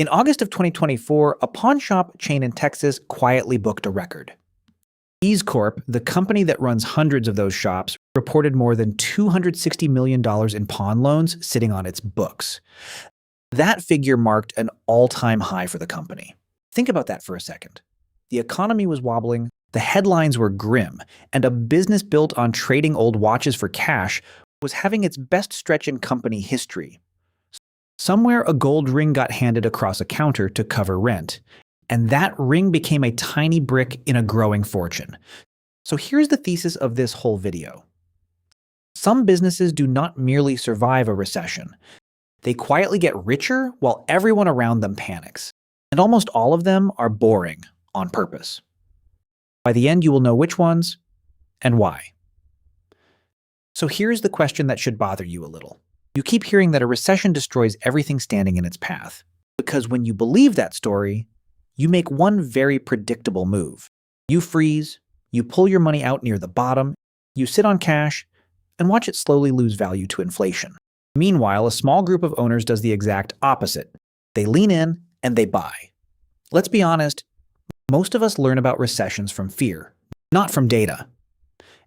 In August of 2024, a pawn shop chain in Texas quietly booked a record. EZCorp, the company that runs hundreds of those shops, reported more than $260 million in pawn loans sitting on its books. That figure marked an all-time high for the company. Think about that for a second. The economy was wobbling, the headlines were grim, and a business built on trading old watches for cash was having its best stretch in company history. Somewhere a gold ring got handed across a counter to cover rent, and that ring became a tiny brick in a growing fortune. So here's the thesis of this whole video. Some businesses do not merely survive a recession. They quietly get richer while everyone around them panics. And almost all of them are boring on purpose. By the end, you will know which ones and why. So here's the question that should bother you a little. You keep hearing that a recession destroys everything standing in its path. Because when you believe that story, you make one very predictable move. You freeze, you pull your money out near the bottom, you sit on cash, and watch it slowly lose value to inflation. Meanwhile, a small group of owners does the exact opposite. They lean in and they buy. Let's be honest, most of us learn about recessions from fear, not from data.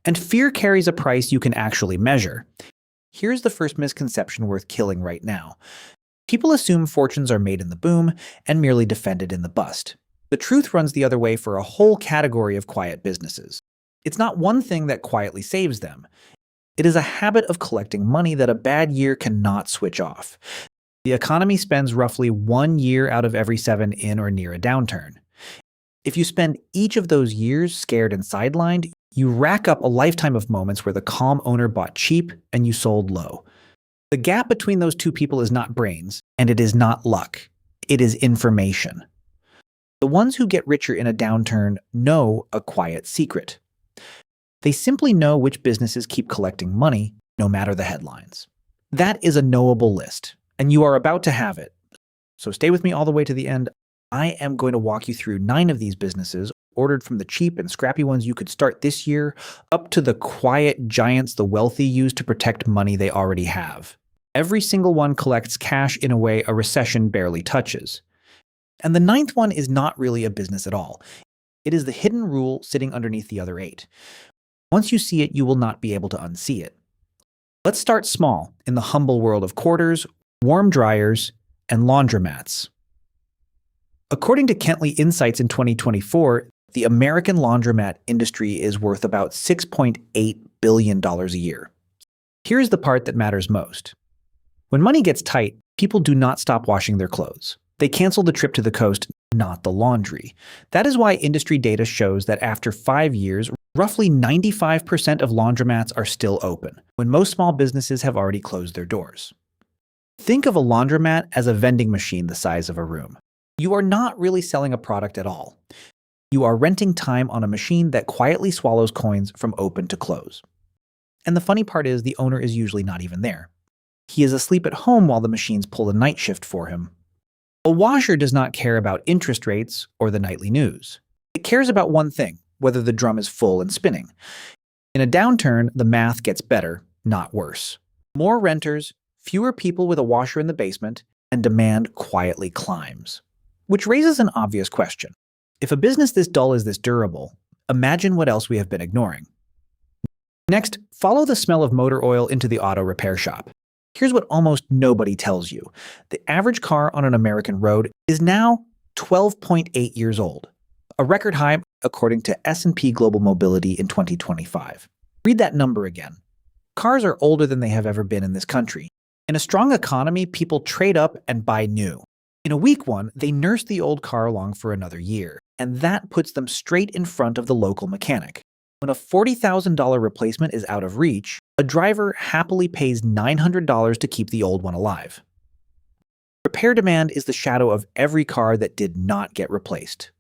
And fear carries a price you can actually measure. Here's the first misconception worth killing right now. People assume fortunes are made in the boom and merely defended in the bust. The truth runs the other way for a whole category of quiet businesses. It's not one thing that quietly saves them. It is a habit of collecting money that a bad year cannot switch off. The economy spends roughly 1 year out of every 7 in or near a downturn. If you spend each of those years scared and sidelined, you rack up a lifetime of moments where the calm owner bought cheap and you sold low. The gap between those two people is not brains, and it is not luck. It is information. The ones who get richer in a downturn know a quiet secret. They simply know which businesses keep collecting money, no matter the headlines. That is a knowable list, and you are about to have it. So stay with me all the way to the end. I am going to walk you through 9 of these businesses, ordered from the cheap and scrappy ones you could start this year, up to the quiet giants the wealthy use to protect money they already have. Every single one collects cash in a way a recession barely touches. And the 9th one is not really a business at all. It is the hidden rule sitting underneath the other 8. Once you see it, you will not be able to unsee it. Let's start small in the humble world of quarters, warm dryers, and laundromats. According to Kentley Insights in 2024, the American laundromat industry is worth about $6.8 billion a year. Here's the part that matters most. When money gets tight, people do not stop washing their clothes. They cancel the trip to the coast, not the laundry. That is why industry data shows that after 5 years, roughly 95% of laundromats are still open, when most small businesses have already closed their doors. Think of a laundromat as a vending machine the size of a room. You are not really selling a product at all. You are renting time on a machine that quietly swallows coins from open to close. And the funny part is the owner is usually not even there. He is asleep at home while the machines pull the night shift for him. A washer does not care about interest rates or the nightly news. It cares about one thing, whether the drum is full and spinning. In a downturn, the math gets better, not worse. More renters, fewer people with a washer in the basement, and demand quietly climbs. Which raises an obvious question. If a business this dull is this durable, imagine what else we have been ignoring. Next, follow the smell of motor oil into the auto repair shop. Here's what almost nobody tells you. The average car on an American road is now 12.8 years old, a record high according to S&P Global Mobility in 2025. Read that number again. Cars are older than they have ever been in this country. In a strong economy, people trade up and buy new. In a weak one, they nurse the old car along for another year, and that puts them straight in front of the local mechanic. When a $40,000 replacement is out of reach, a driver happily pays $900 to keep the old one alive. Repair demand is the shadow of every car that did not get replaced.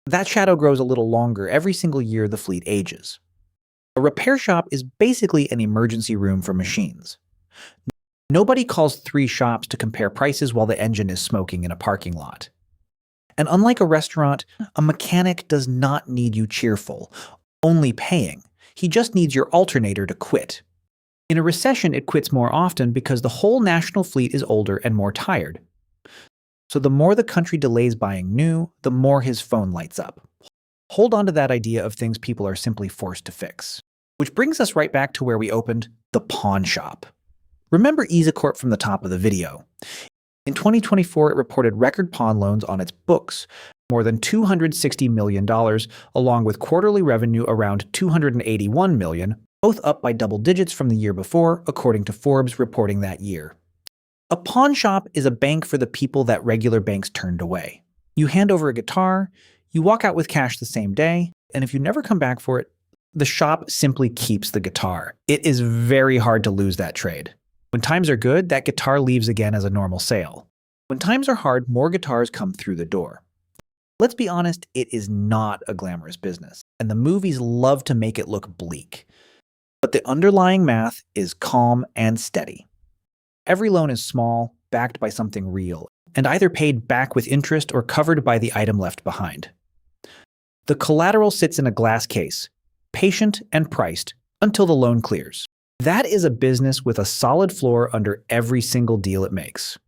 That shadow grows a little longer every single year the fleet ages. A repair shop is basically an emergency room for machines. Nobody calls 3 shops to compare prices while the engine is smoking in a parking lot. And unlike a restaurant, a mechanic does not need you cheerful, only paying. He just needs your alternator to quit. In a recession, it quits more often because the whole national fleet is older and more tired. So the more the country delays buying new, the more his phone lights up. Hold on to that idea of things people are simply forced to fix. Which brings us right back to where we opened, the pawn shop. Remember EZCorp from the top of the video. In 2024, it reported record pawn loans on its books, more than $260 million, along with quarterly revenue around $281 million, both up by double digits from the year before, according to Forbes reporting that year. A pawn shop is a bank for the people that regular banks turned away. You hand over a guitar, you walk out with cash the same day, and if you never come back for it, the shop simply keeps the guitar. It is very hard to lose that trade. When times are good, that guitar leaves again as a normal sale. When times are hard, more guitars come through the door. Let's be honest, it is not a glamorous business, and the movies love to make it look bleak. But the underlying math is calm and steady. Every loan is small, backed by something real, and either paid back with interest or covered by the item left behind. The collateral sits in a glass case, patient and priced, until the loan clears. That is a business with a solid floor under every single deal it makes.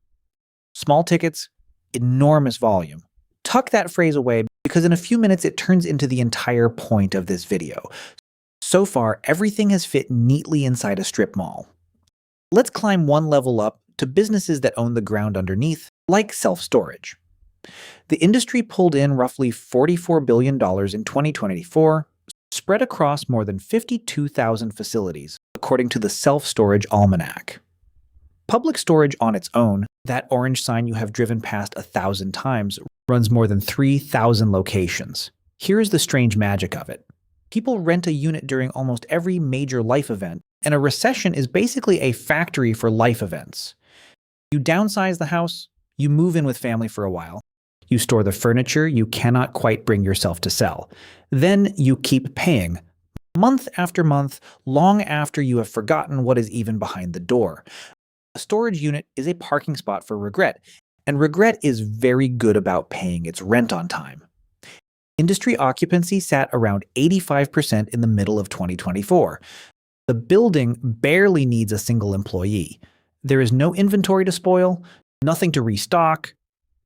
Small tickets, enormous volume. Tuck that phrase away because in a few minutes it turns into the entire point of this video. So far, everything has fit neatly inside a strip mall. Let's climb one level up to businesses that own the ground underneath, like self-storage. The industry pulled in roughly $44 billion in 2024, spread across more than 52,000 facilities, according to the Self-Storage Almanac. Public storage on its own, that orange sign you have driven past 1,000 times, runs more than 3,000 locations. Here's the strange magic of it. People rent a unit during almost every major life event, and a recession is basically a factory for life events. You downsize the house, you move in with family for a while, you store the furniture you cannot quite bring yourself to sell. Then you keep paying, month after month, long after you have forgotten what is even behind the door. A storage unit is a parking spot for regret, and regret is very good about paying its rent on time. Industry occupancy sat around 85% in the middle of 2024. The building barely needs a single employee. There is no inventory to spoil, nothing to restock,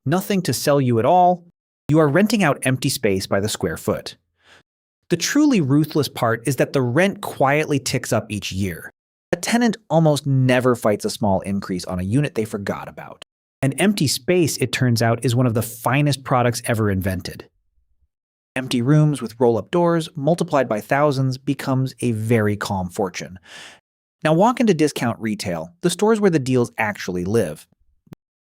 nothing to sell you at all. You are renting out empty space by the square foot. The truly ruthless part is that the rent quietly ticks up each year. A tenant almost never fights a small increase on a unit they forgot about. An empty space, it turns out, is one of the finest products ever invented. Empty rooms with roll-up doors, multiplied by thousands, becomes a very calm fortune. Now walk into discount retail, the stores where the deals actually live.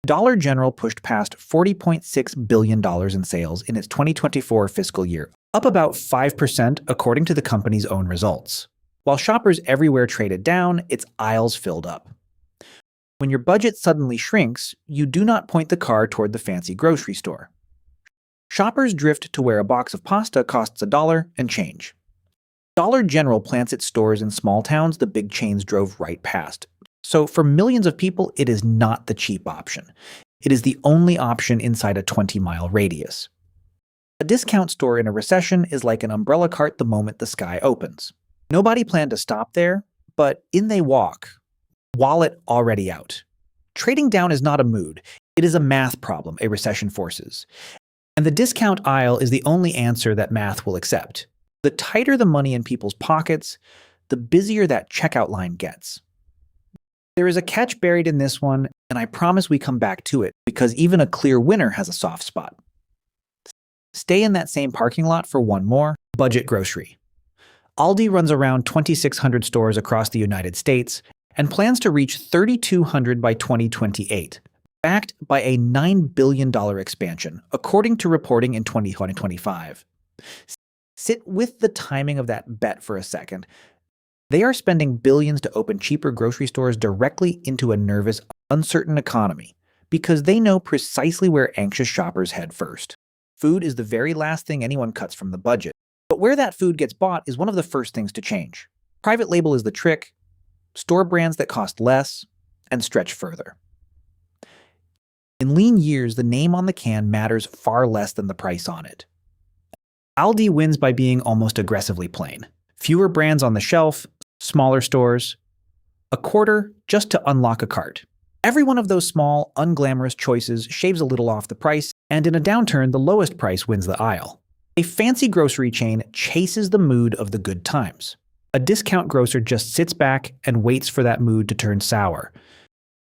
Dollar General pushed past $40.6 billion in sales in its 2024 fiscal year, up about 5% according to the company's own results. While shoppers everywhere traded down, its aisles filled up. When your budget suddenly shrinks, you do not point the car toward the fancy grocery store. Shoppers drift to where a box of pasta costs $1 and change. Dollar General plants its stores in small towns the big chains drove right past. So for millions of people, it is not the cheap option. It is the only option inside a 20-mile radius. A discount store in a recession is like an umbrella cart the moment the sky opens. Nobody planned to stop there, but in they walk, wallet already out. Trading down is not a mood. It is a math problem a recession forces. And the discount aisle is the only answer that math will accept. The tighter the money in people's pockets, the busier that checkout line gets. There is a catch buried in this one, and I promise we come back to it, because even a clear winner has a soft spot. Stay in that same parking lot for one more, budget grocery. Aldi runs around 2,600 stores across the United States and plans to reach 3,200 by 2028, backed by a $9 billion expansion, according to reporting in 2025. Sit with the timing of that bet for a second. They are spending billions to open cheaper grocery stores directly into a nervous, uncertain economy because they know precisely where anxious shoppers head first. Food is the very last thing anyone cuts from the budget, but where that food gets bought is one of the first things to change. Private label is the trick, store brands that cost less, and stretch further. In lean years, the name on the can matters far less than the price on it. Aldi wins by being almost aggressively plain. Fewer brands on the shelf, smaller stores, a quarter just to unlock a cart. Every one of those small, unglamorous choices shaves a little off the price, and in a downturn, the lowest price wins the aisle. A fancy grocery chain chases the mood of the good times. A discount grocer just sits back and waits for that mood to turn sour,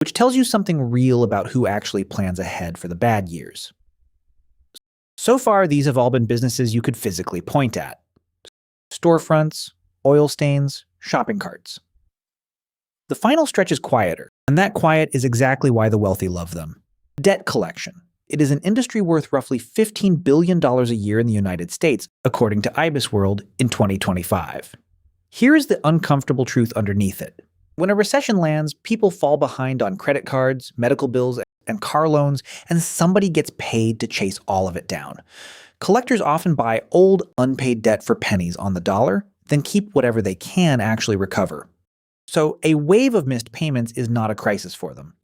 which tells you something real about who actually plans ahead for the bad years. So far, these have all been businesses you could physically point at. Storefronts, oil stains, shopping carts. The final stretch is quieter, and that quiet is exactly why the wealthy love them. Debt collection. It is an industry worth roughly $15 billion a year in the United States, according to IBISWorld in 2025. Here is the uncomfortable truth underneath it. When a recession lands, people fall behind on credit cards, medical bills, and car loans, and somebody gets paid to chase all of it down. Collectors often buy old, unpaid debt for pennies on the dollar, then keep whatever they can actually recover. So a wave of missed payments is not a crisis for them.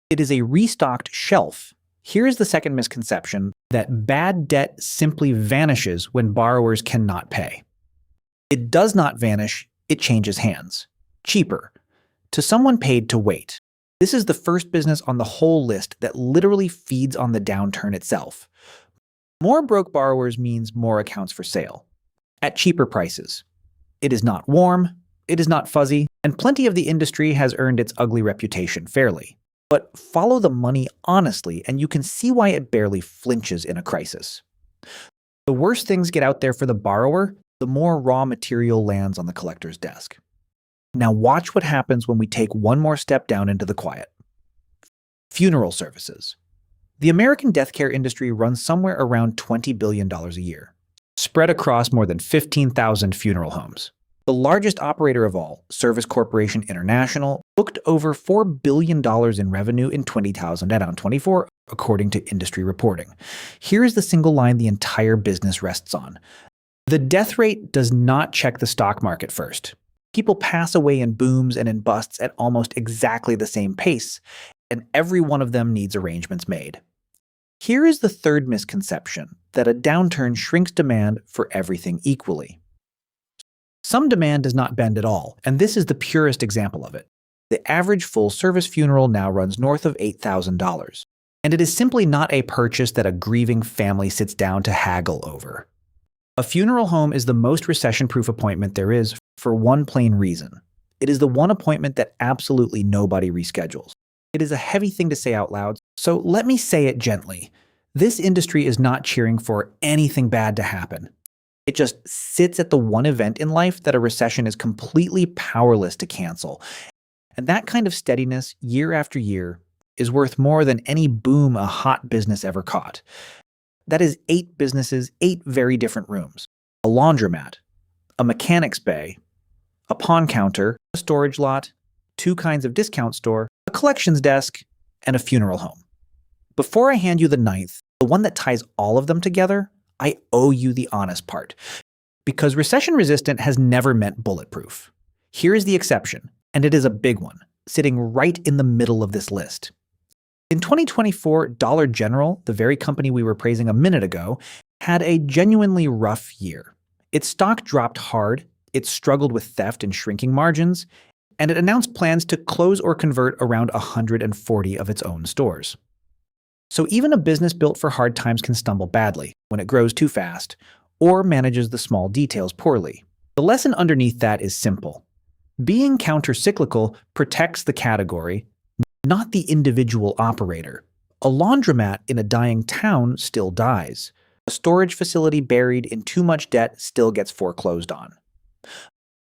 It is a restocked shelf. Here is the second misconception, that bad debt simply vanishes when borrowers cannot pay. It does not vanish, it changes hands. Cheaper. To someone paid to wait. This is the first business on the whole list that literally feeds on the downturn itself. More broke borrowers means more accounts for sale. At cheaper prices. It is not warm, it is not fuzzy, and plenty of the industry has earned its ugly reputation fairly. But follow the money honestly, and you can see why it barely flinches in a crisis. The worse things get out there for the borrower, the more raw material lands on the collector's desk. Now watch what happens when we take one more step down into the quiet. Funeral services. The American death care industry runs somewhere around $20 billion a year, spread across more than 15,000 funeral homes. The largest operator of all, Service Corporation International, booked over $4 billion in revenue in 2024, according to industry reporting. Here is the single line the entire business rests on. The death rate does not check the stock market first. People pass away in booms and in busts at almost exactly the same pace, and every one of them needs arrangements made. Here is the third misconception, that a downturn shrinks demand for everything equally. Some demand does not bend at all, and this is the purest example of it. The average full-service funeral now runs north of $8,000, and it is simply not a purchase that a grieving family sits down to haggle over. A funeral home is the most recession-proof appointment there is for one plain reason. It is the one appointment that absolutely nobody reschedules. It is a heavy thing to say out loud, so let me say it gently. This industry is not cheering for anything bad to happen. It just sits at the one event in life that a recession is completely powerless to cancel. And that kind of steadiness, year after year, is worth more than any boom a hot business ever caught. That is 8 businesses, 8 very different rooms. A laundromat, a mechanics bay, a pawn counter, a storage lot, 2 kinds of discount store, a collections desk, and a funeral home. Before I hand you the 9th, the one that ties all of them together, I owe you the honest part. Because recession-resistant has never meant bulletproof. Here is the exception, and it is a big one, sitting right in the middle of this list. In 2024, Dollar General, the very company we were praising a minute ago, had a genuinely rough year. Its stock dropped hard, it struggled with theft and shrinking margins, and it announced plans to close or convert around 140 of its own stores. So even a business built for hard times can stumble badly when it grows too fast or manages the small details poorly. The lesson underneath that is simple. Being counter-cyclical protects the category, not the individual operator. A laundromat in a dying town still dies. A storage facility buried in too much debt still gets foreclosed on.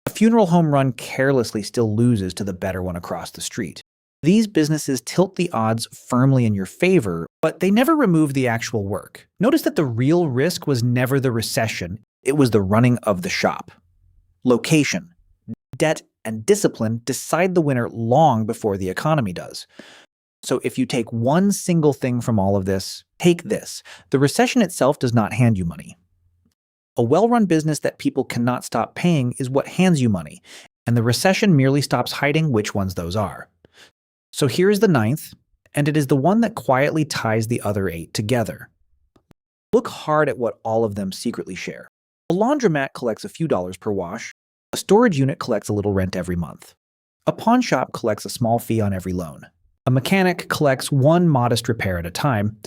A funeral home run carelessly still loses to the better one across the street. These businesses tilt the odds firmly in your favor, but they never remove the actual work. Notice that the real risk was never the recession, it was the running of the shop. Location, debt, and discipline decide the winner long before the economy does. So if you take one single thing from all of this, take this. The recession itself does not hand you money. A well-run business that people cannot stop paying is what hands you money, and the recession merely stops hiding which ones those are. So here is the 9th, and it is the one that quietly ties the other 8 together. Look hard at what all of them secretly share. A laundromat collects a few dollars per wash. A storage unit collects a little rent every month. A pawn shop collects a small fee on every loan. A mechanic collects one modest repair at a time.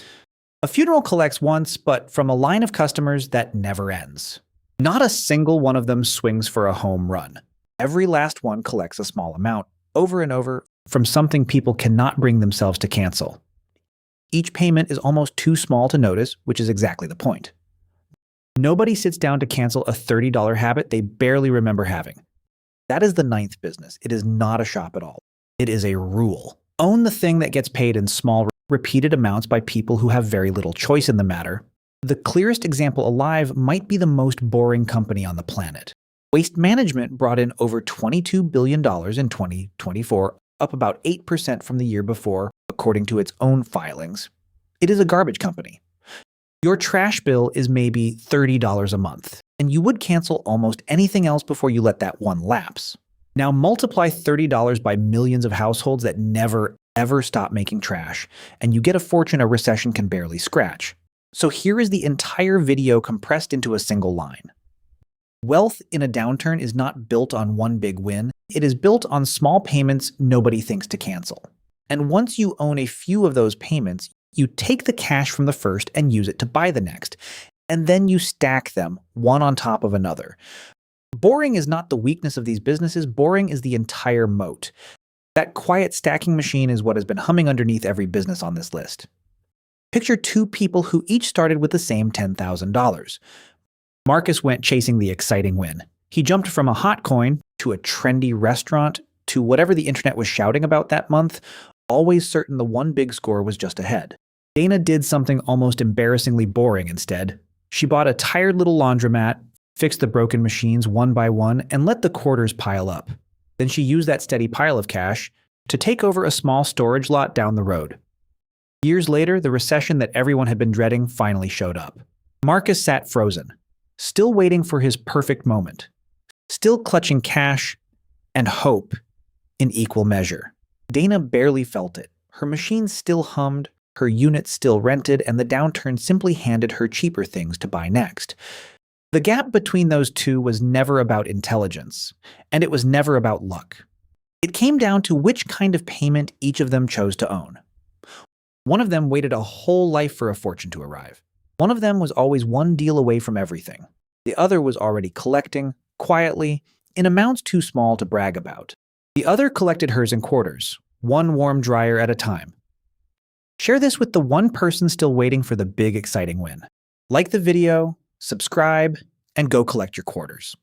A funeral collects once, but from a line of customers that never ends. Not a single one of them swings for a home run. Every last one collects a small amount, over and over, from something people cannot bring themselves to cancel. Each payment is almost too small to notice, which is exactly the point. Nobody sits down to cancel a $30 habit they barely remember having. That is the ninth business. It is not a shop at all. It is a rule. Own the thing that gets paid in small, repeated amounts by people who have very little choice in the matter. The clearest example alive might be the most boring company on the planet. Waste Management brought in over $22 billion in 2024, up about 8% from the year before, according to its own filings. It is a garbage company. Your trash bill is maybe $30 a month, and you would cancel almost anything else before you let that one lapse. Now multiply $30 by millions of households that never, ever stop making trash, and you get a fortune a recession can barely scratch. So here is the entire video compressed into a single line. Wealth in a downturn is not built on one big win. It is built on small payments nobody thinks to cancel. And once you own a few of those payments, you take the cash from the first and use it to buy the next. And then you stack them, one on top of another. Boring is not the weakness of these businesses. Boring is the entire moat. That quiet stacking machine is what has been humming underneath every business on this list. Picture two people who each started with the same $10,000. Marcus went chasing the exciting win. He jumped from a hot coin to a trendy restaurant to whatever the internet was shouting about that month, always certain the one big score was just ahead. Dana did something almost embarrassingly boring instead. She bought a tired little laundromat, fixed the broken machines one by one, and let the quarters pile up. Then she used that steady pile of cash to take over a small storage lot down the road. Years later, the recession that everyone had been dreading finally showed up. Marcus sat frozen, still waiting for his perfect moment, still clutching cash and hope in equal measure. Dana barely felt it. Her machine still hummed, her unit still rented, and the downturn simply handed her cheaper things to buy next. The gap between those two was never about intelligence, and it was never about luck. It came down to which kind of payment each of them chose to own. One of them waited a whole life for a fortune to arrive. One of them was always one deal away from everything. The other was already collecting, quietly, in amounts too small to brag about. The other collected hers in quarters, one warm dryer at a time. Share this with the one person still waiting for the big exciting win. Like the video, subscribe, and go collect your quarters.